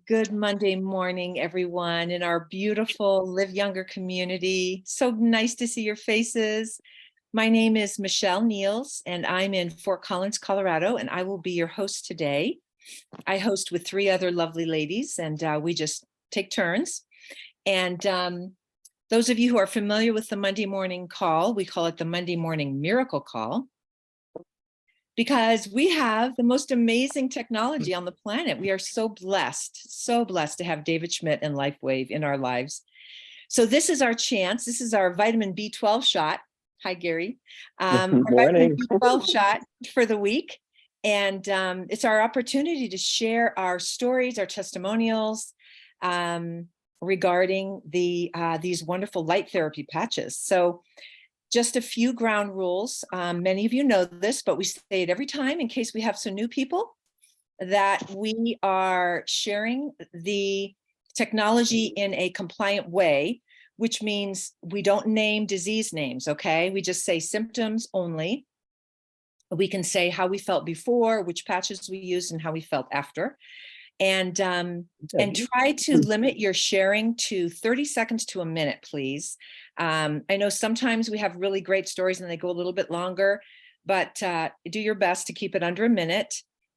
Good Monday morning, everyone, in our beautiful Live Younger community. So nice to see your faces. My name is Michelle Niels, and I'm in Fort Collins, Colorado, and I will be your host today. I host with three other lovely ladies, and we just take turns. And those of you who are familiar with the Monday morning call, we call it the Monday morning miracle call, because we have the most amazing technology on the planet. We are so blessed to have David Schmidt and LifeWave in our lives. So this is our chance. This is our vitamin B12 shot. Hi, Gary. Our vitamin B12 shot for the week. And it's our opportunity to share our stories, our testimonials regarding these wonderful light therapy patches. So just a few ground rules. Many of you know this, but we say it every time in case we have some new people, that we are sharing the technology in a compliant way, which means we don't name disease names, okay? We just say symptoms only. We can say how we felt before, which patches we used, and how we felt after. And try to limit your sharing to 30 seconds to a minute, please. I know sometimes we have really great stories and they go a little bit longer, but do your best to keep it under a minute,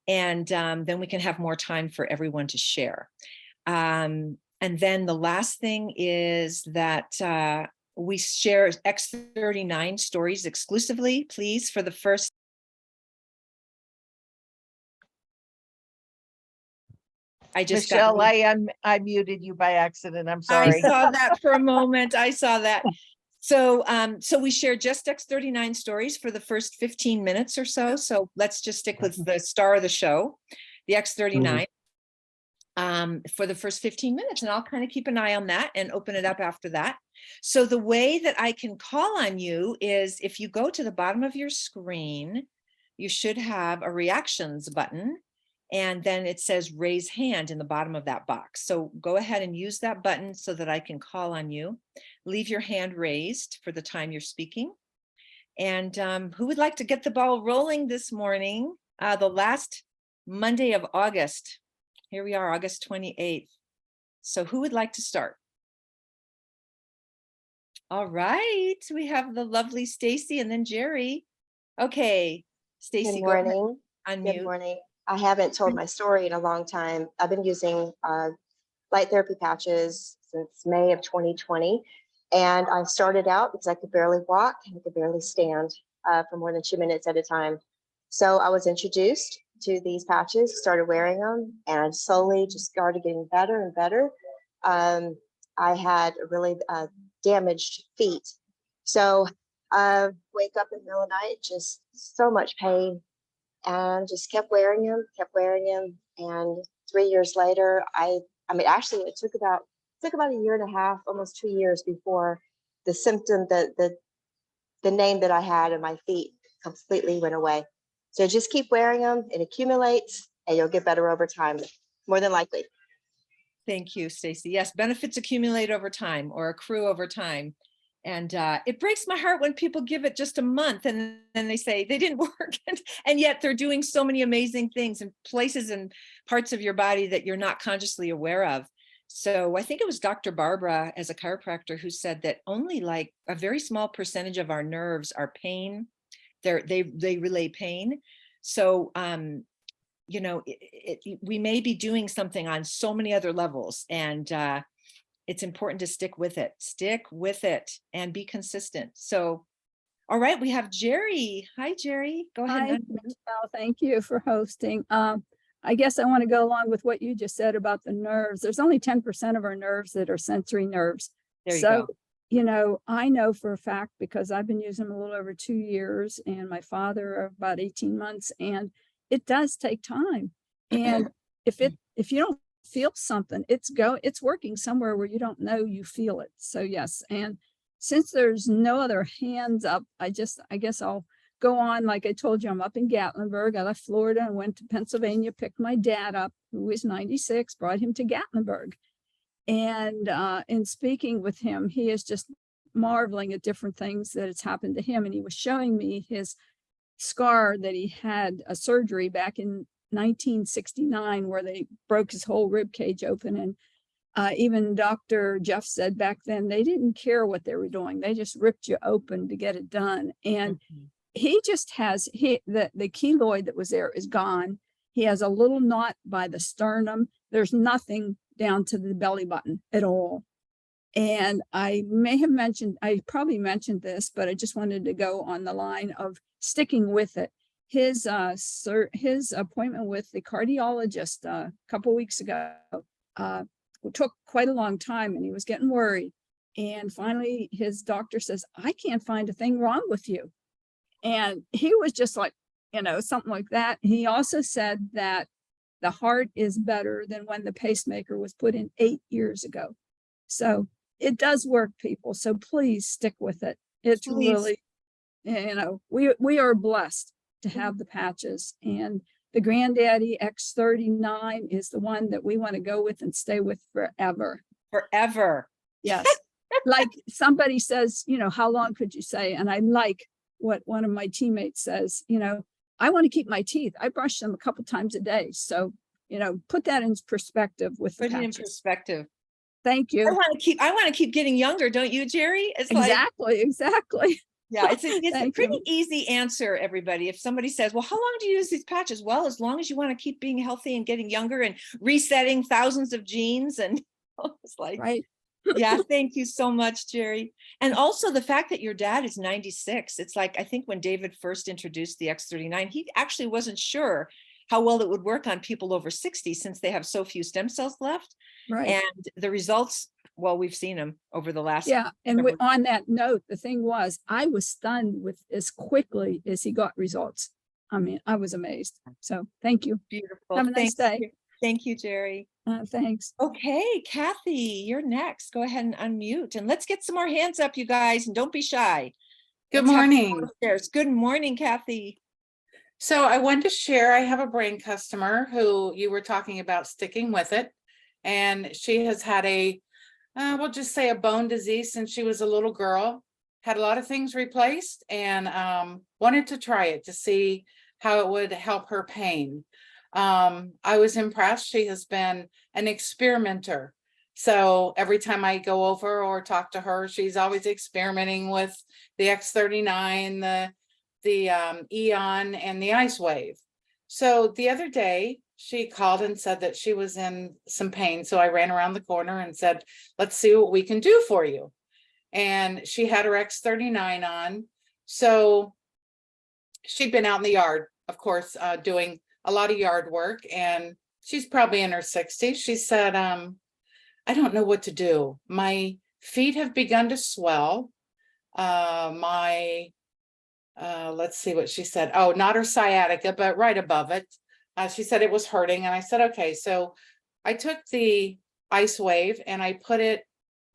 and then we can have more time for everyone to share. And then the last thing is that we share X39 stories exclusively, please, for the first. Michelle, I muted you by accident. I'm sorry. I saw that for a moment. I saw that. So we share just X39 stories for the first 15 minutes or so. So let's just stick with the star of the show, the X39, for the first 15 minutes. And I'll kind of keep an eye on that and open it up after that. So the way that I can call on you is if you go to the bottom of your screen, you should have a reactions button. And then it says raise hand in the bottom of that box. So go ahead and use that button so that I can call on you. Leave your hand raised for the time you're speaking. And who would like to get the ball rolling this morning? The last Monday of August. Here we are, August 28th. So who would like to start? All right, we have the lovely Stacy and then Jerry. Okay, Stacy, go ahead. Unmute. Good morning. I haven't told my story in a long time. I've been using light therapy patches since May of 2020. And I started out because I could barely walk and I could barely stand for more than 2 minutes at a time. So I was introduced to these patches, started wearing them, and slowly just started getting better and better. I had a really damaged feet. So I wake up in the middle of the night, just so much pain. And just kept wearing them. And 3 years later, I mean, actually, it took about a year and a half, almost 2 years before the symptom, the name that I had in my feet completely went away. So just keep wearing them. It accumulates, and you'll get better over time, more than likely. Thank you, Stacy. Yes, benefits accumulate over time or accrue over time. And it breaks my heart when people give it just a month and then they say they didn't work. And yet they're doing so many amazing things in places and parts of your body that you're not consciously aware of. So I think it was Dr. Barbara, as a chiropractor, who said that only like a very small percentage of our nerves are pain. They relay pain. So, you know, we may be doing something on so many other levels, and it's important to stick with it and be consistent. So, all right, we have Jerry. Hi, Jerry. Go ahead. Hi, Michelle. Thank you for hosting. I guess I want to go along with what you just said about the nerves. There's only 10% of our nerves that are sensory nerves. There you go. You know, I know for a fact because I've been using them a little over 2 years and my father about 18 months, and it does take time. And if you don't feel something, it's working somewhere where you don't know you feel it. So yes, and since there's no other hands up, I guess I'll go on. Like I told you, I'm up in Gatlinburg. I left Florida and went to Pennsylvania, picked my dad up, who was 96, brought him to Gatlinburg. And in speaking with him, he is just marveling at different things that has happened to him. And he was showing me his scar that he had a surgery back in 1969 where they broke his whole rib cage open. And even Dr. Jeff said back then, they didn't care what they were doing. They just ripped you open to get it done. And he just has, the keloid that was there is gone. He has a little knot by the sternum. There's nothing down to the belly button at all. And I probably mentioned this, but I just wanted to go on the line of sticking with it. His appointment with the cardiologist a couple weeks ago took quite a long time, and he was getting worried. And finally, his doctor says, "I can't find a thing wrong with you." And he was just like, something like that. He also said that the heart is better than when the pacemaker was put in 8 years ago. So it does work, people. So please stick with it. It's really, we are blessed to have the patches, and the Granddaddy X39 is the one that we want to go with and stay with forever. Forever. Yes. Like somebody says, how long could you say? And I like what one of my teammates says, I want to keep my teeth. I brush them a couple times a day. So, put that in perspective with the Put it in patches. perspective. Thank you. I want to keep getting younger, don't you, Jerry? It's Exactly. Yeah, it's a Thank pretty you. easy answer, everybody. If somebody says, well, how long do you use these patches? Well, as long as you want to keep being healthy and getting younger and resetting thousands of genes. And it's like, Right. Yeah, thank you so much, Jerry. And also the fact that your dad is 96. It's like, I think when David first introduced the X39, he actually wasn't sure how well it would work on people over 60 since they have so few stem cells left. Right. And the results, well, we've seen them over the last. Yeah. And on that note, the thing was, I was stunned with as quickly as he got results. I mean, I was amazed. So thank you. Beautiful. Have a nice day. Thank you, Jerry. Thanks. Okay, Kathy, you're next. Go ahead and unmute and let's get some more hands up, you guys, and don't be shy. Good Let's have morning. some shares. Good morning, Kathy. So I wanted to share, I have a brain customer who you were talking about sticking with it. And she has had we'll just say a bone disease since she was a little girl, had a lot of things replaced, and wanted to try it to see how it would help her pain. I was impressed. She has been an experimenter. So every time I go over or talk to her, she's always experimenting with the X39, the Eon, and the Ice Wave. So the other day she called and said that she was in some pain. So I ran around the corner and said, let's see what we can do for you. And she had her X39 on. So she'd been out in the yard, of course, doing a lot of yard work, and she's probably in her 60s. She said, I don't know what to do. My feet have begun to swell. Let's see what she said. Oh, not her sciatica, but right above it. She said it was hurting. And I said, okay. So I took the Ice Wave and I put it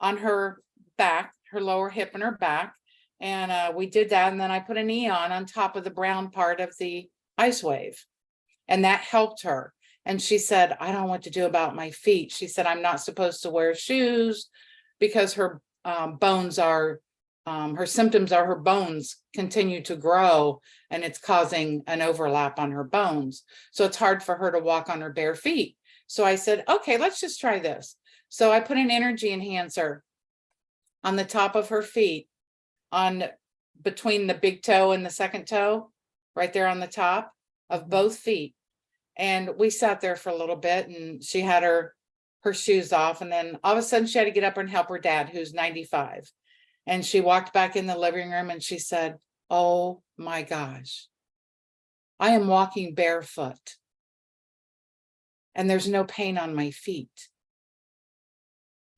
on her back, her lower hip and her back. And we did that. And then I put an Eon on top of the brown part of the Ice Wave. And that helped her. And she said, I don't know what to do about my feet. She said, I'm not supposed to wear shoes because her bones are, her symptoms are her bones continue to grow and it's causing an overlap on her bones. So it's hard for her to walk on her bare feet. So I said, okay, let's just try this. So I put an energy enhancer on the top of her feet, on between the big toe and the second toe, right there on the top of both feet. And we sat there for a little bit and she had her shoes off. And then all of a sudden she had to get up and help her dad, who's 95. And she walked back in the living room and she said, oh my gosh, I am walking barefoot and there's no pain on my feet.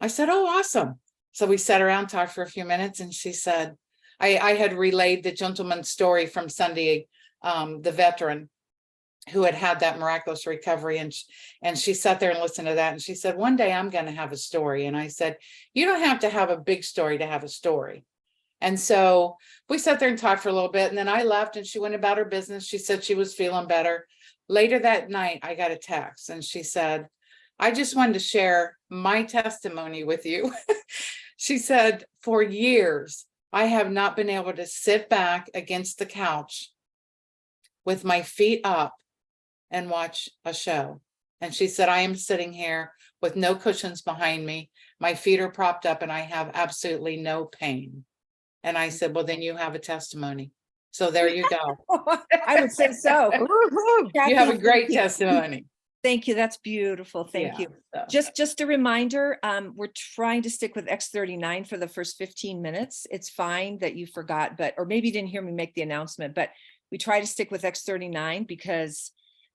I said, oh, awesome. So we sat around, talked for a few minutes, and she said, I had relayed the gentleman's story from Sunday, the veteran who had that miraculous recovery. And she sat there and listened to that. And she said, one day I'm going to have a story. And I said, you don't have to have a big story to have a story. And so we sat there and talked for a little bit. And then I left and she went about her business. She said she was feeling better. Later that night, I got a text and she said, I just wanted to share my testimony with you. She said, for years, I have not been able to sit back against the couch with my feet up and watch a show. And she said, I am sitting here with no cushions behind me. My feet are propped up and I have absolutely no pain. And I said, well, then you have a testimony. So there you go. I would say so. Woo-hoo. You have a Kathy, great thank you. testimony. Thank you. That's beautiful. Thank you. So. Just a reminder, we're trying to stick with X39 for the first 15 minutes. It's fine that you forgot, or maybe you didn't hear me make the announcement, but we try to stick with X39 because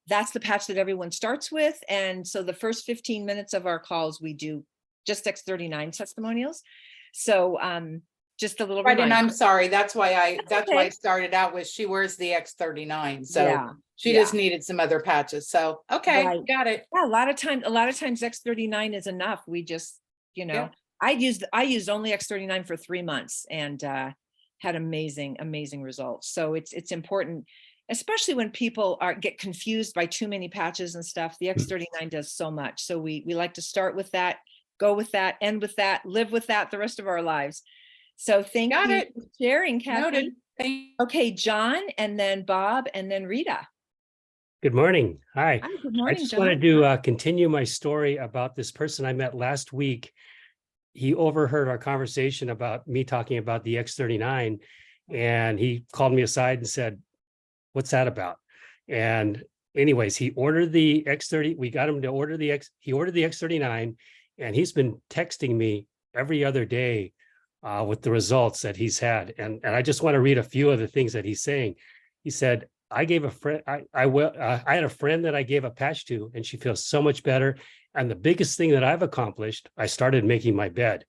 that's the patch that everyone starts with. And so the first 15 minutes of our calls, we do just X39 testimonials. So just a little Right, and reminder. I'm sorry, that's why I okay. started out with, she wears the X39, so Yeah, she just needed some other patches, so, okay, Right. got it. Yeah, a lot of times X39 is enough. We just, Yeah. I used only X39 for 3 months and had amazing results. So it's important, especially when people get confused by too many patches and stuff. The X39 does so much. So we like to start with that, go with that, end with that, live with that the rest of our lives. So thank Got you it. for sharing, Kathy. Noted. Thank Okay, John, and then Bob, and then Rita. Good morning. Hi. Hi, good morning, I just John. wanted to continue my story about this person I met last week. He overheard our conversation about me talking about the X39, and he called me aside and said, "What's that about?" And anyways, he ordered the X30. We got him to order he ordered the X39, and he's been texting me every other day with the results that he's had. And I just want to read a few of the things that he's saying. He said, I gave a friend, I had a friend that I gave a patch to, and she feels so much better. And the biggest thing that I've accomplished, I started making my bed.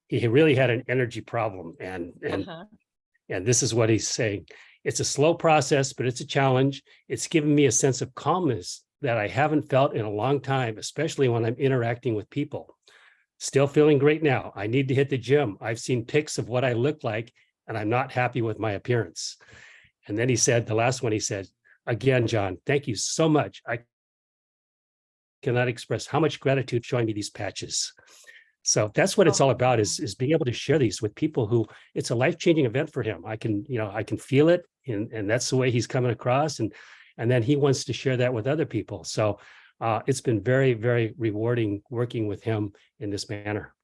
He really had an energy problem. And this is what he's saying. It's a slow process, but it's a challenge. It's given me a sense of calmness that I haven't felt in a long time, especially when I'm interacting with people. Still feeling great now. I need to hit the gym. I've seen pics of what I look like, and I'm not happy with my appearance. And then he said, the last one, he said, again, John, thank you so much. I cannot express how much gratitude showing me these patches. So that's what it's all about, is being able to share these with people who it's a life-changing event for him. I can feel it, and that's the way he's coming across. And then he wants to share that with other people. So it's been very, very rewarding working with him in this manner.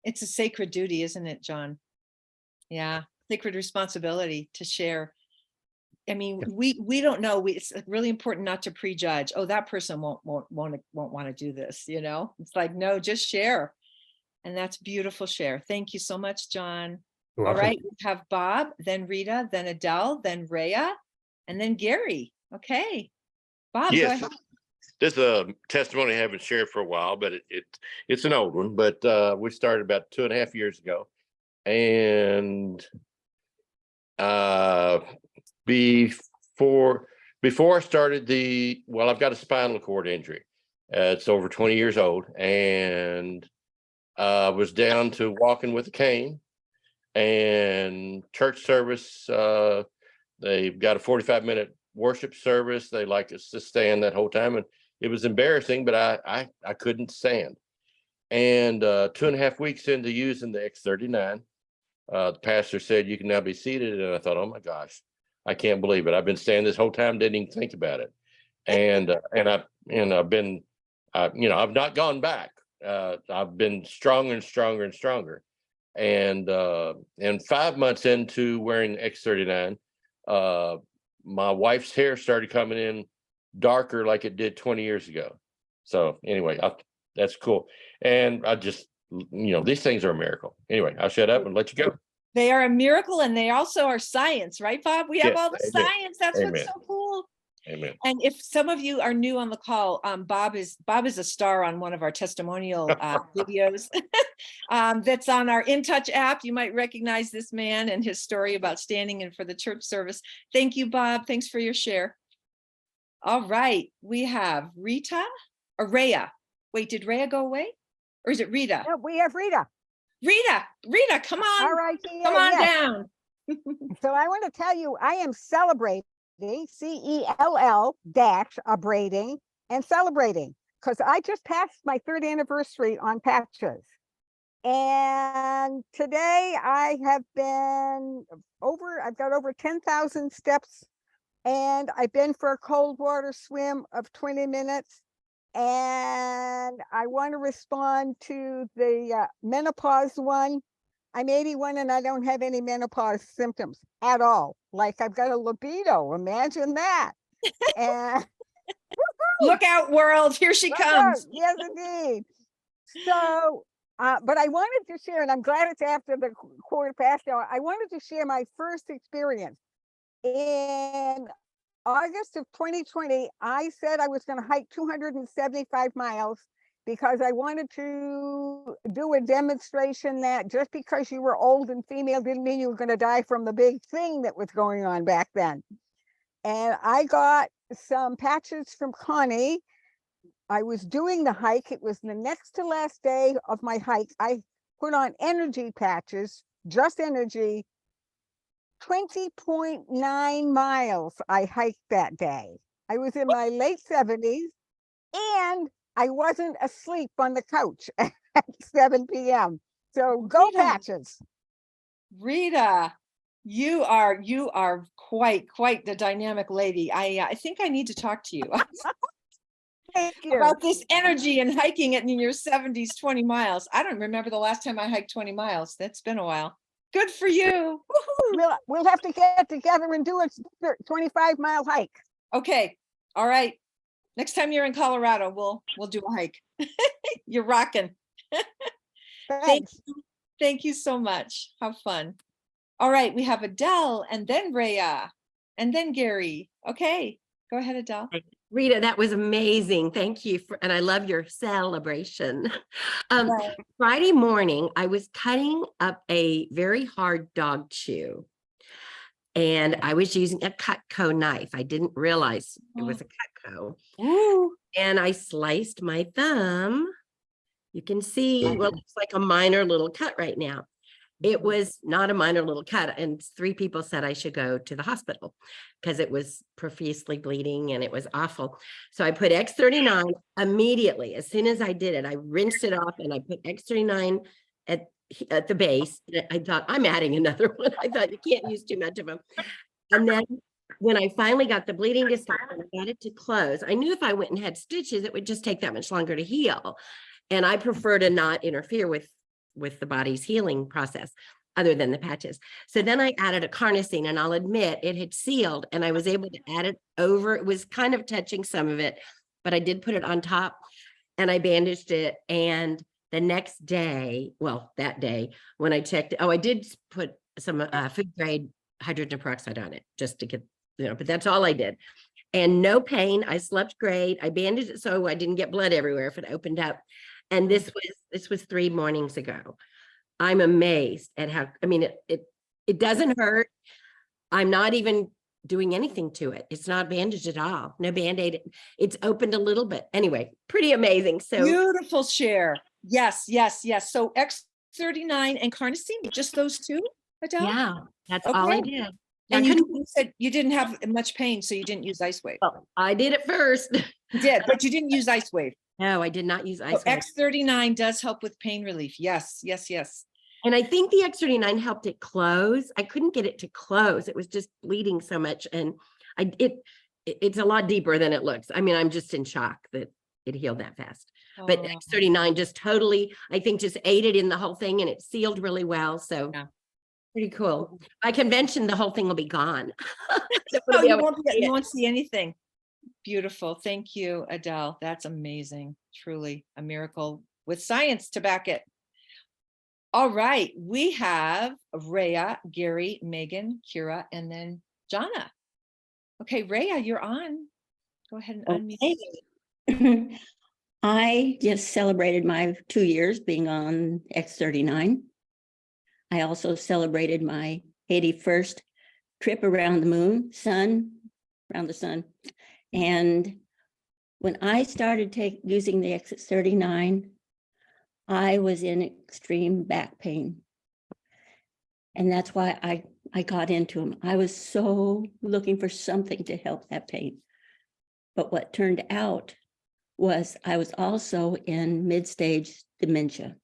It's a sacred duty, isn't it, John? Yeah, sacred responsibility to share. I mean, we don't know. It's really important not to prejudge. Oh, that person won't want to do this. It's like, no, just share. And that's beautiful share. Thank you so much, John. All right, we have Bob, then Rita, then Adele, then Rhea, and then Gary. Okay, Bob, yes, go ahead. This is a testimony I haven't shared for a while, but it's an old one. But we started about 2.5 years ago, and before I started I've got a spinal cord injury. It's over 20 years old, and was down to walking with a cane. And church service, they've got a 45-minute worship service. They like us to stand that whole time, and it was embarrassing, but I couldn't stand. And 2.5 weeks into using the X39, the pastor said, "You can now be seated." And I thought, oh my gosh, I can't believe it. I've been standing this whole time, didn't even think about it. And I've been, I've not gone back. I've been stronger and stronger and stronger. And 5 months into wearing X39, my wife's hair started coming in darker like it did 20 years ago. So anyway, that's cool. And I just, these things are a miracle. Anyway, I'll shut up and let you go. They are a miracle, and they also are science, right, Bob? We have all the science. That's what's so cool. Amen. And if some of you are new on the call, Bob is a star on one of our testimonial videos that's on our In Touch app. You might recognize this man and his story about standing in for the church service. Thank you, Bob. Thanks for your share. All right, we have Rita or Rhea. Wait, did Rhea go away? Or is it Rita? No, we have Rita. Rita, come on. All right. Come on down. So I want to tell you, I am celebrating, CELL abrading and celebrating, because I just passed my 3rd anniversary on patches. And today I've got over 10,000 steps And I've been for a cold water swim of 20 minutes. And I want to respond to the menopause one. I'm 81 and I don't have any menopause symptoms at all. Like I've got a libido. Imagine that. And Look out, world. Here she look out. comes. Yes, indeed. So, but I wanted to share, and I'm glad it's after the 1:15. I wanted to share my first experience. In August of 2020, I said I was going to hike 275 miles because I wanted to do a demonstration that just because you were old and female didn't mean you were going to die from the big thing that was going on back then. And I got some patches from Connie. I was doing the hike. It was the next to last day of my hike. I put on energy patches, just energy. 20.9 miles I hiked that day. I was in my late 70s and I wasn't asleep on the couch at 7 p.m. So go Rita. Patches. Rita, you are quite the dynamic lady. I think I need to talk to you Thank you. about this energy and hiking it in your 70s, 20 miles. I don't remember the last time I hiked 20 miles. That's been a while. Good for you. Woohoo. We'll have to get together and do a 25-mile hike. Okay. All right. Next time you're in Colorado, we'll do a hike. You're rocking. Thanks. Thank you so much. How fun. All right, we have Adele and then Rhea and then Gary. Okay, go ahead, Adele. Rita, that was amazing. Thank you and I love your celebration. Friday morning, I was cutting up a very hard dog chew and I was using a Cutco knife. I didn't realize it was a Cutco. Ooh. And I sliced my thumb. You can see what looks like a minor little cut right now. It was not a minor little cut, and 3 people said I should go to the hospital because it was profusely bleeding and it was awful. So I put X39 immediately. As soon as I did it, I rinsed it off and I put X39 at the base. I thought, I'm adding another one. I thought you can't use too much of them. And then when I finally got the bleeding to stop and I got it to close, I knew if I went and had stitches, it would just take that much longer to heal. And I prefer to not interfere with the body's healing process other than the patches. So then I added a carnosine, and I'll admit it had sealed and I was able to add it over. It was kind of touching some of it, but I did put it on top and I bandaged it. And the next day, well, that day when I checked, I did put some food grade hydrogen peroxide on it just to get, but that's all I did. And no pain. I slept great. I bandaged it so I didn't get blood everywhere if it opened up. And this was 3 mornings ago. I'm amazed at how, I mean, it doesn't hurt. I'm not even doing anything to it. It's not bandaged at all. No Band-Aid. It's opened a little bit. Anyway, pretty amazing. So beautiful share. Yes. So X39 and carnosine, just those 2, Adele? yeah, that's all I did. And you said you didn't have much pain, so you didn't use Ice Wave. Well, I did it first. You did, but you didn't use Ice Wave. No, I did not use Ice So Wave. X39 does help with pain relief. Yes. And I think the X39 helped it close. I couldn't get it to close. It was just bleeding so much. And it's a lot deeper than it looks. I mean, I'm just in shock that it healed that fast. But Oh. X39 just totally, I think, just aided in the whole thing, and it sealed really well. So Yeah. pretty cool. By convention, the whole thing will be gone. No, you won't see anything. Beautiful. Thank you, Adele. That's amazing. Truly a miracle with science to back it. All right. We have Rhea, Gary, Megan, Kira, and then Jana. Okay, Rhea, you're on. Go ahead and unmute. I just celebrated my 2 years being on X39. I also celebrated my 81st trip around the around the sun. And when I started using the X39, I was in extreme back pain. And that's why I got into them. I was so looking for something to help that pain. But what turned out was I was also in mid-stage dementia.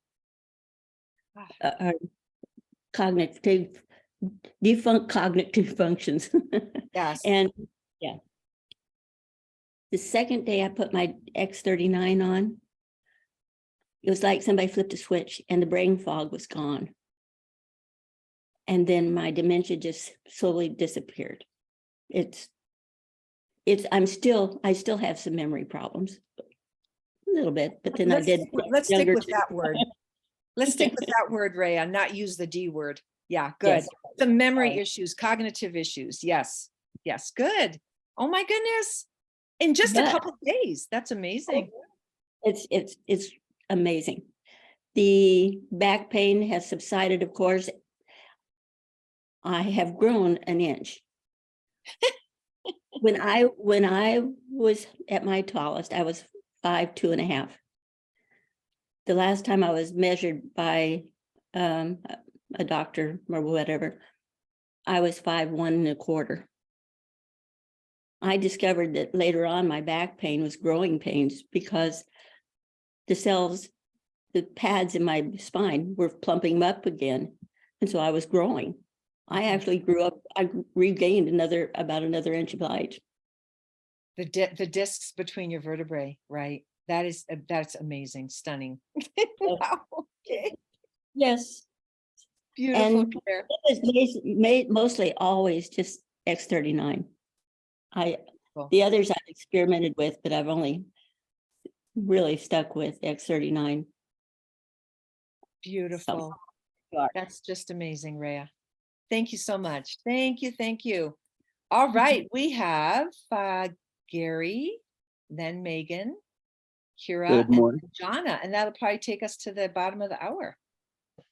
Cognitive functions. Yes. And Yeah. The second day I put my X39 on, it was like somebody flipped a switch and the brain fog was gone. And then my dementia just slowly disappeared. I still have some memory problems. A little bit, but then I did. Let's stick younger with that word. Let's stick with that word, Rhea, and not use the D word. Yeah, good. Yes. The memory issues, cognitive issues. Yes. Yes, good. Oh my goodness. In just a But- couple of days. That's amazing. It's amazing. The back pain has subsided, of course. I have grown an inch. When I was at my tallest, I was 5'2.5". The last time I was measured by a doctor or whatever, I was 5'1.25". I discovered that later on my back pain was growing pains because the pads in my spine were plumping up again. And so I was growing. I actually I regained about another inch of height. The discs between your vertebrae, right? That's amazing, stunning. Wow. Okay. Yes. Beautiful. And Claire. it was mostly always just X39. Cool. The others I've experimented with, but I've only really stuck with X39. Beautiful. So, That's just amazing, Rhea. Thank you so much. Thank you. Thank you. All right. We have Gary, then Megan, Kira, Good morning. and Jonna, and that'll probably take us to the bottom of the hour. Good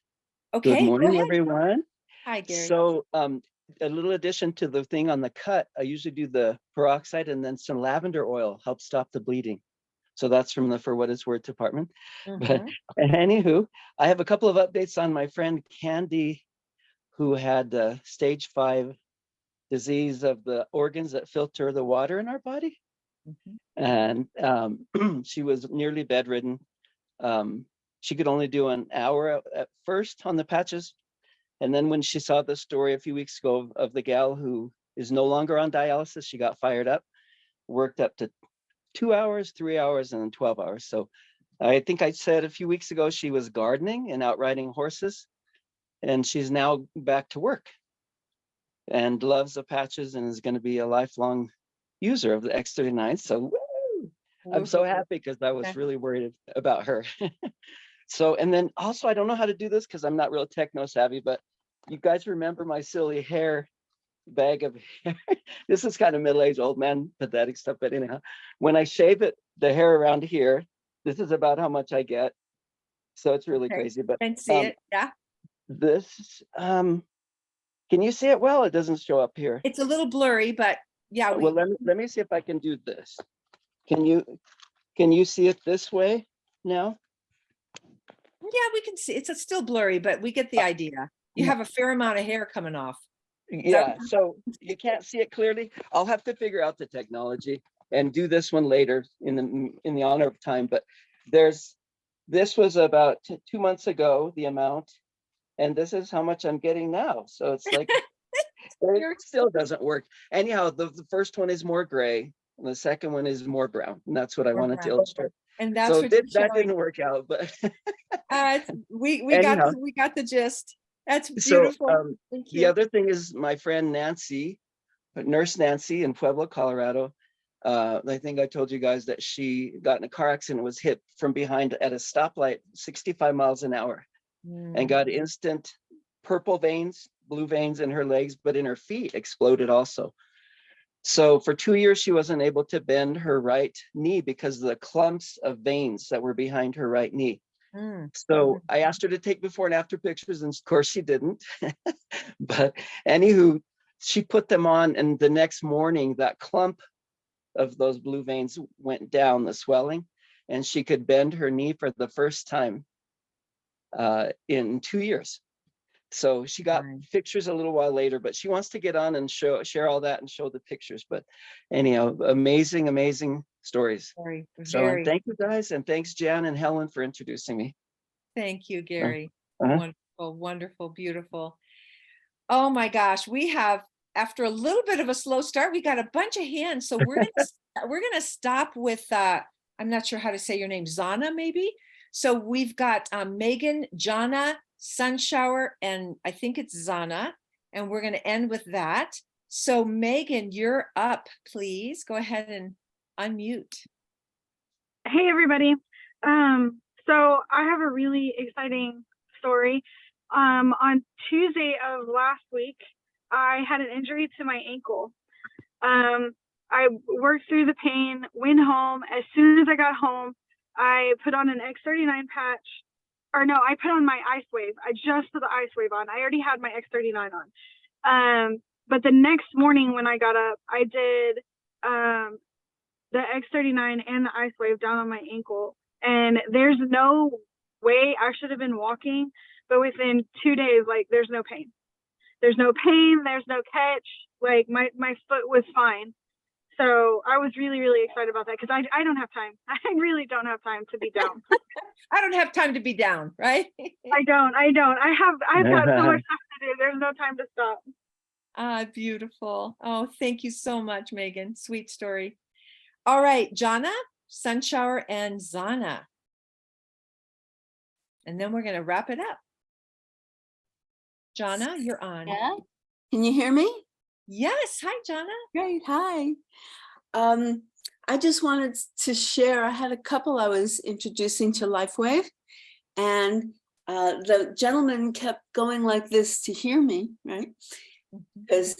Okay, go morning, ahead. everyone. Hi, Gary. So a little addition to the thing on the cut, I usually do the peroxide and then some lavender oil, help stop the bleeding. So that's from the For What It's Worth department. But anywho, I have a couple of updates on my friend Candy, who had stage 5 disease of the organs that filter the water in our body. And she was nearly bedridden. She could only do an hour at first on the patches. And then when she saw the story a few weeks ago of the gal who is no longer on dialysis, she got fired up, worked up to 2 hours, 3 hours, and then 12 hours. So I think I said a few weeks ago, she was gardening and out riding horses, and she's now back to work and loves the patches and is going to be a lifelong user of the X39. So woo! I'm so happy because I was really worried about her. So, and then also, I don't know how to do this because I'm not real techno savvy, but you guys remember my silly hair bag of hair? This is kind of middle-aged old man pathetic stuff, but anyhow, when I shave it, the hair around here, this is about how much I get. So it's really crazy, but I can see it. Yeah. This, can you see it well? It doesn't show up here. It's a little blurry, but yeah. Well, let me see if I can do this. Can you see it this way now? Yeah, we can see it's still blurry, but we get the idea. You have a fair amount of hair coming off. Yeah, so you can't see it clearly. I'll have to figure out the technology and do this one later in the honor of time. But this was about 2 months ago, the amount, and this is how much I'm getting now. So it's like it still doesn't work. Anyhow, the first one is more gray, and the second one is more brown, and that's what I wanted to illustrate. And that's So what that didn't work out, but we anyhow. got the gist. That's So beautiful. Thank you. the other thing is my friend Nancy, Nurse Nancy in Pueblo, Colorado. I think I told you guys that she got in a car accident, was hit from behind at a stoplight, 65 miles an hour, and got instant purple veins, blue veins in her legs, but in her feet exploded also. So for 2 years, she wasn't able to bend her right knee because of the clumps of veins that were behind her right knee. So I asked her to take before and after pictures, and of course she didn't. But anywho, she put them on, and the next morning, that clump of those blue veins went down, the swelling, and she could bend her knee for the first time in 2 years. So she got pictures a little while later, but she wants to get on and share all that and show the pictures. But anyhow, amazing stories. So thank you guys, and thanks Jan and Helen for introducing me. Thank you, Gary. Wonderful, wonderful, beautiful. Oh my gosh, we have after a little bit of a slow start, we got a bunch of hands. So we're gonna stop with I'm not sure how to say your name, Zana, maybe. So we've got Megan, Jana, Sunshower, and I think it's Zana, and we're gonna end with that. So Megan, you're up, please. Go ahead and unmute. Hey, everybody. So I have a really exciting story. On Tuesday of last week, I had an injury to my ankle. I worked through the pain, went home. As soon as I got home, I put on an X39 patch. Or no, I put on my Ice Wave. I just put the Ice Wave on. I already had my X39 on. But the next morning when I got up, I did the X39 and the Ice Wave down on my ankle. And there's no way I should have been walking, but within 2 days, like there's no pain. There's no pain, there's no catch. Like my foot was fine. So I was really, really excited about that because I don't have time. I really don't have time to be down. I don't have time to be down, right? I don't. I've got so much stuff to do. There's no time to stop. Ah, beautiful. Oh, thank you so much, Megan. Sweet story. All right, Jana, Sunshower, and Zana. And then we're going to wrap it up. Jana, you're on. Yeah. Can you hear me? Yes. Hi, Jana. Great. Hi. I just wanted to share, I had a couple I was introducing to LifeWave, and the gentleman kept going like this to hear me, right? Because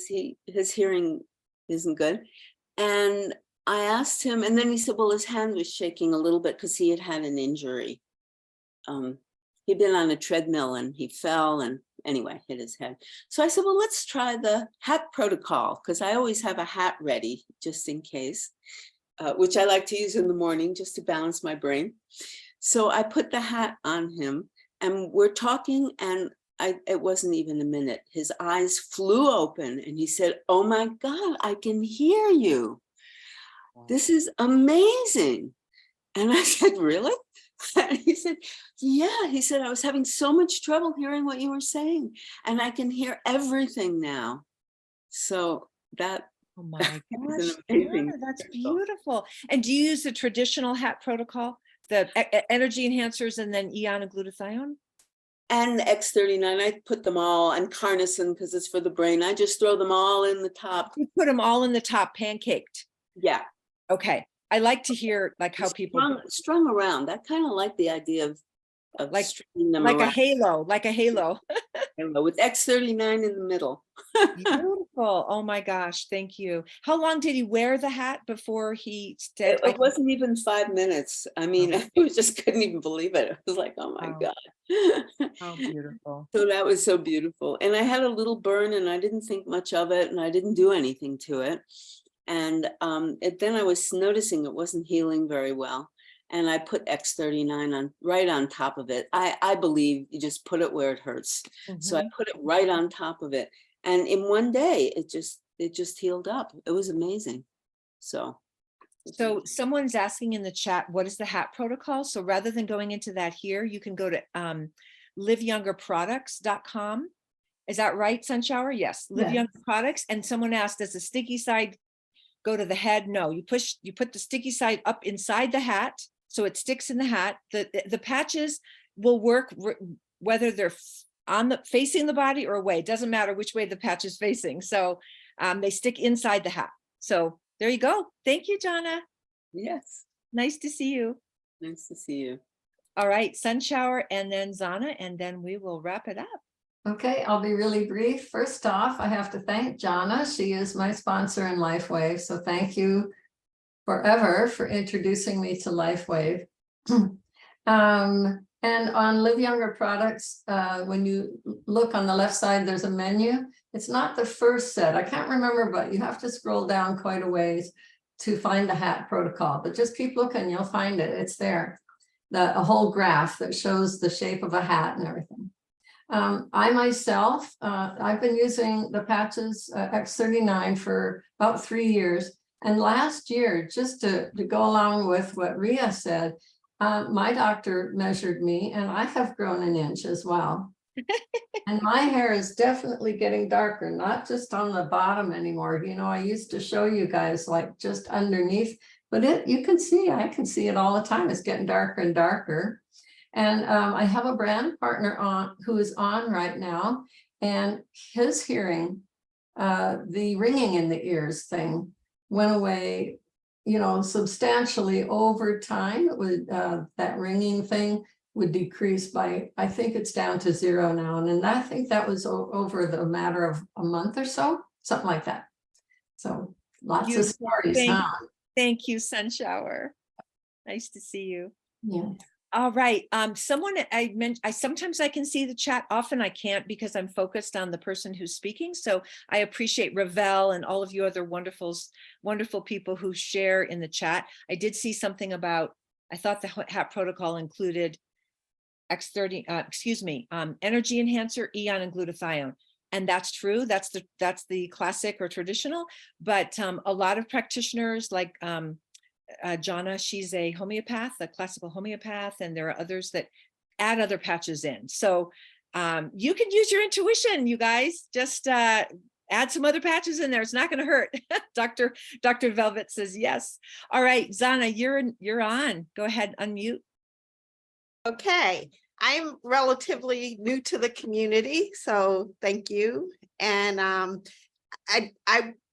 his hearing isn't good. And I asked him, and then he said, well, his hand was shaking a little bit because he had had an injury. He'd been on a treadmill and he fell and anyway, hit his head. So I said, well, let's try the hat protocol, because I always have a hat ready just in case, which I like to use in the morning just to balance my brain. So I put the hat on him and we're talking, and it wasn't even a minute. His eyes flew open and he said, oh my God, I can hear you. This is amazing. And I said, really? And he said, yeah. He said, I was having so much trouble hearing what you were saying, and I can hear everything now. So that, oh my gosh, amazing that's beautiful. And do you use the traditional hat protocol, the energy enhancers and then eon and glutathione? And X39, I put them all, and carnosine because it's for the brain. I just throw them all in the top. You put them all in the top, pancaked. Yeah. Okay. I like to hear like how people strung around. I kind of like the idea of like stringing them like around. a halo, like a halo. With X39 in the middle. Beautiful. Oh my gosh, thank you. How long did he wear the hat before he said? It wasn't even 5 minutes. I mean, I just couldn't even believe it. It was like, oh my God. How beautiful. So that was so beautiful. And I had a little burn and I didn't think much of it and I didn't do anything to it. And then I was noticing it wasn't healing very well. And I put X39 on right on top of it. I believe you just put it where it hurts. So I put it right on top of it. And in one day, it just healed up. It was amazing. So someone's asking in the chat, what is the hat protocol? So rather than going into that here, you can go to liveyoungerproducts.com. Is that right, Sunshower? Yes, Live Younger Products. And someone asked, does the sticky side go to the head? No, you put the sticky side up inside the hat so it sticks in the hat. The patches will work whether they're facing the body or away. It doesn't matter which way the patch is facing. So they stick inside the hat. So there you go. Thank you, Jana. Yes. Nice to see you. Nice to see you. All right, Sunshower and then Zana, and then we will wrap it up. Okay, I'll be really brief. First off, I have to thank Jana. She is my sponsor in LifeWave. So thank you forever for introducing me to LifeWave. And on Live Younger Products, when you look on the left side, there's a menu. It's not the first set. I can't remember, but you have to scroll down quite a ways to find the hat protocol. But just keep looking, you'll find it. It's there. A whole graph that shows the shape of a hat and everything. I myself, I've been using the patches X39 for about 3 years. And last year, just to go along with what Ria said, my doctor measured me and I have grown an inch as well. And my hair is definitely getting darker, not just on the bottom anymore. You know, I used to show you guys like just underneath, but I can see it all the time. It's getting darker and darker. And I have a brand partner on who is on right now, and his hearing, the ringing in the ears thing went away, you know, substantially over time. It would, that ringing thing would decrease by, I think it's down to 0 now. And then I think that was over the matter of a month or so, something like that. So lots of stories, huh? Thank you, Sunshower. Nice to see you. Yeah. All right. Someone I mentioned, sometimes I can see the chat. Often I can't because I'm focused on the person who's speaking. So I appreciate Ravel and all of you other wonderful people who share in the chat. I did see something about, I thought the HAP protocol included energy enhancer, eon, and glutathione. And that's true. That's the classic or traditional, but a lot of practitioners like Jonna, she's a homeopath, a classical homeopath, and there are others that add other patches in. So you can use your intuition, you guys. Just add some other patches in there. It's not going to hurt. Dr. Velvet says yes. All right, Zana, you're on. Go ahead, unmute. Okay, I'm relatively new to the community, so thank you. And I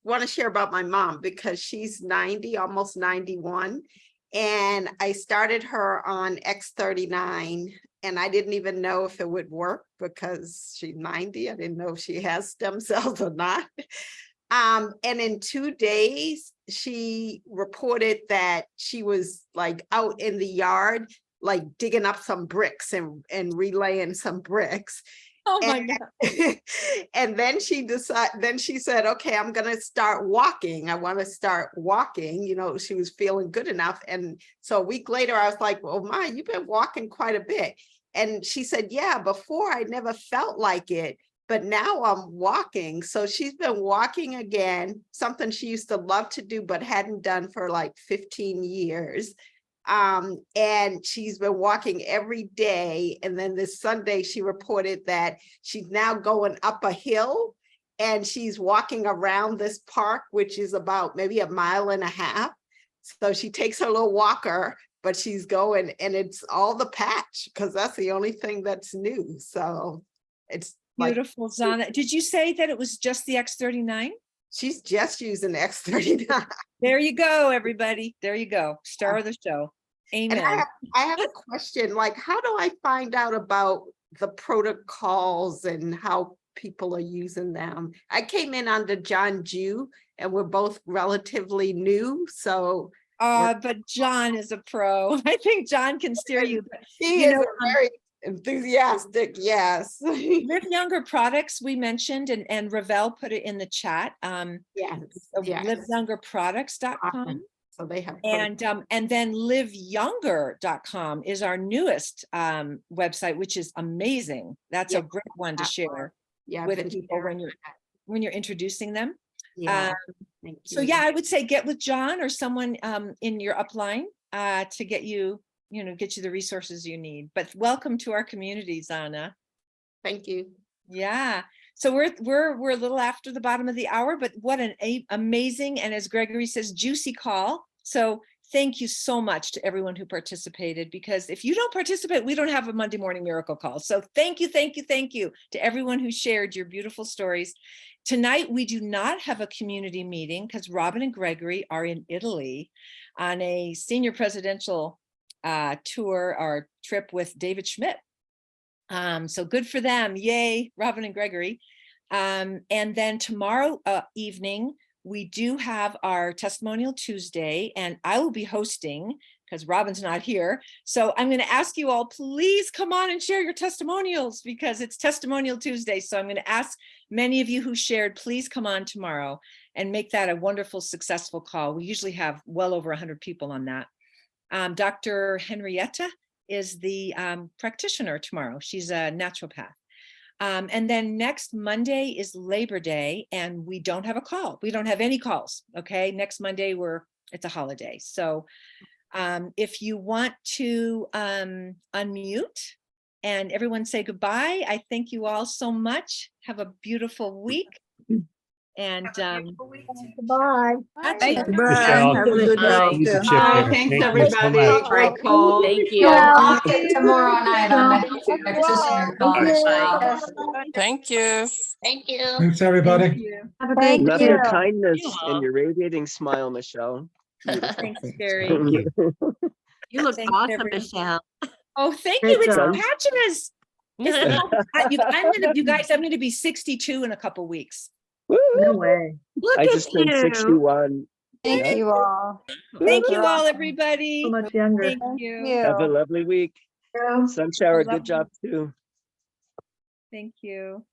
want to share about my mom because she's 90, almost 91. And I started her on X39 and I didn't even know if it would work because she's 90. I didn't know if she has stem cells or not. And in 2 days, she reported that she was like out in the yard, like digging up some bricks and relaying some bricks. Oh my God. And then she said, okay, I'm going to start walking. I want to start walking. You know, she was feeling good enough. And so a week later, I was like, well, Ma, you've been walking quite a bit. And she said, yeah, before I never felt like it, but now I'm walking. So she's been walking again, something she used to love to do, but hadn't done for like 15 years. And she's been walking every day. And then this Sunday, she reported that she's now going up a hill and she's walking around this park, which is about maybe 1.5 miles. So she takes her little walker, but she's going, and it's all the patch because that's the only thing that's new. So it's beautiful, like, Zana. Did you say that it was just the X39? She's just using X39. There you go, everybody. There you go. Star of the show. Amen. And I have a question, like, how do I find out about the protocols and how people are using them? I came in under John Jew and we're both relatively new. So but John is a pro. I think John can steer you. But, he is very enthusiastic. Yes. Live Younger products we mentioned, and Ravel put it in the chat. Yes. liveyoungerproducts.com. So they have, and then liveyounger.com is our newest website, which is amazing. That's a great one to share with people when you're introducing them. Yeah. So yeah, I would say get with John or someone in your upline to get you the resources you need. But welcome to our community, Zana. Thank you. Yeah. So we're a little after the bottom of the hour, but what an amazing, and as Gregory says, juicy call. So thank you so much to everyone who participated, because if you don't participate, we don't have a Monday morning miracle call. So thank you to everyone who shared your beautiful stories. Tonight, we do not have a community meeting because Robin and Gregory are in Italy on a senior presidential tour or trip with David Schmidt. So good for them. Yay, Robin and Gregory. And then tomorrow evening, we do have our Testimonial Tuesday, and I will be hosting because Robin's not here. So I'm going to ask you all, please come on and share your testimonials because it's Testimonial Tuesday. So I'm going to ask many of you who shared, please come on tomorrow and make that a wonderful, successful call. We usually have well over 100 people on that. Dr. Henrietta is the practitioner tomorrow. She's a naturopath. And then next Monday is Labor Day, and we don't have a call. We don't have any calls. Okay, next Monday it's a holiday. So if you want to unmute And everyone say goodbye. I thank you all so much. Have a beautiful week. And Goodbye. that's it. Michelle. Have a good Bye. day. Use the too. chip Bye, there. thanks, Thank you so everybody. much. Great call. Thank you. Yeah. I'll look at tomorrow night on the health practitioner call. Bye. Thank you. Thank you. Thanks, everybody. Thank you. Have a Thank great Love day. your you. kindness You and all. your radiating smile, Michelle. Beautiful. Thanks, Gary. Thank you. You look Thanks, awesome, everyone. Michelle. Oh, thank Great you. It's job. Patches. You guys, I'm gonna be 62 in a couple weeks. Woo! No way. Look I at just turned you. 61. Thank Yeah. you all. Thank you You're all, awesome. everybody. So much younger. Thank Thank you. Have a you. lovely week. Sun shower, good job too. Thank you.